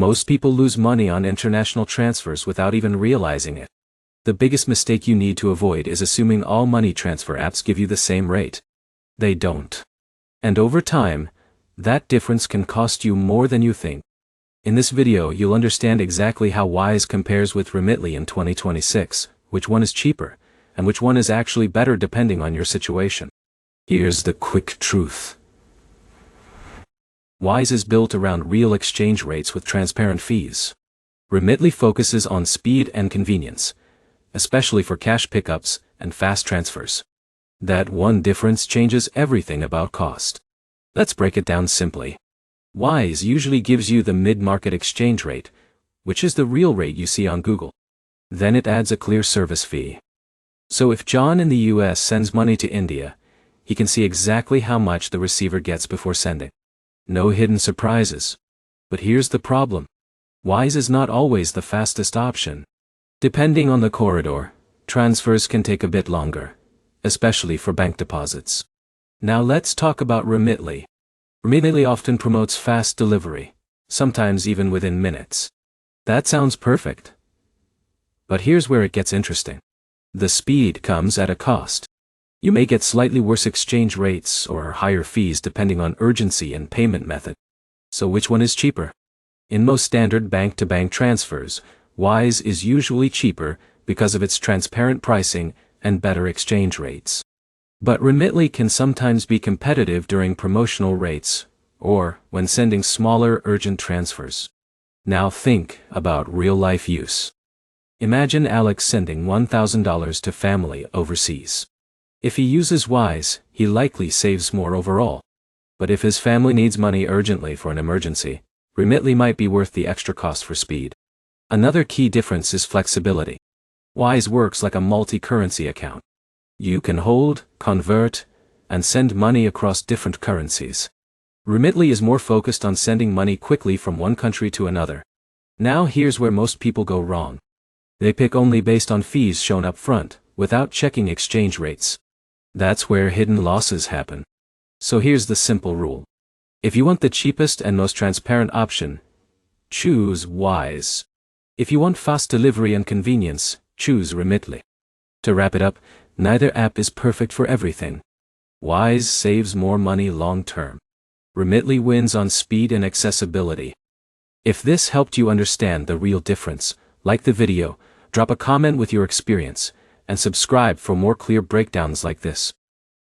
Most people lose money on international transfers without even realizing it. The biggest mistake you need to avoid is assuming all money transfer apps give you the same rate. They don't. And over time, that difference can cost you more than you think. In this video, you'll understand exactly how Wise compares with Remitly in 2026, which one is cheaper, and which one is actually better depending on your situation. Here's the quick truth. Wise is built around real exchange rates with transparent fees. Remitly focuses on speed and convenience, especially for cash pickups and fast transfers. That one difference changes everything about cost. Let's break it down simply. Wise usually gives you the mid-market exchange rate, which is the real rate you see on Google. Then it adds a clear service fee. So if John in the US sends money to India, he can see exactly how much the receiver gets before sending. No hidden surprises. But here's the problem. Wise is not always the fastest option. Depending on the corridor, transfers can take a bit longer, especially for bank deposits. Now let's talk about Remitly. Remitly often promotes fast delivery, sometimes even within minutes. That sounds perfect. But here's where it gets interesting. The speed comes at a cost. You may get slightly worse exchange rates or higher fees depending on urgency and payment method. So which one is cheaper? In most standard bank-to-bank transfers, Wise is usually cheaper because of its transparent pricing and better exchange rates. But Remitly can sometimes be competitive during promotional rates, or when sending smaller urgent transfers. Now think about real-life use. Imagine Alex sending $1,000 to family overseas. If he uses Wise, he likely saves more overall. But if his family needs money urgently for an emergency, Remitly might be worth the extra cost for speed. Another key difference is flexibility. Wise works like a multi-currency account. You can hold, convert, and send money across different currencies. Remitly is more focused on sending money quickly from one country to another. Now here's where most people go wrong. They pick only based on fees shown up front, without checking exchange rates. That's where hidden losses happen. So here's the simple rule. If you want the cheapest and most transparent option, choose Wise. If you want fast delivery and convenience, choose Remitly. To wrap it up, neither app is perfect for everything. Wise saves more money long-term. Remitly wins on speed and accessibility. If this helped you understand the real difference, like the video, drop a comment with your experience, and subscribe for more clear breakdowns like this.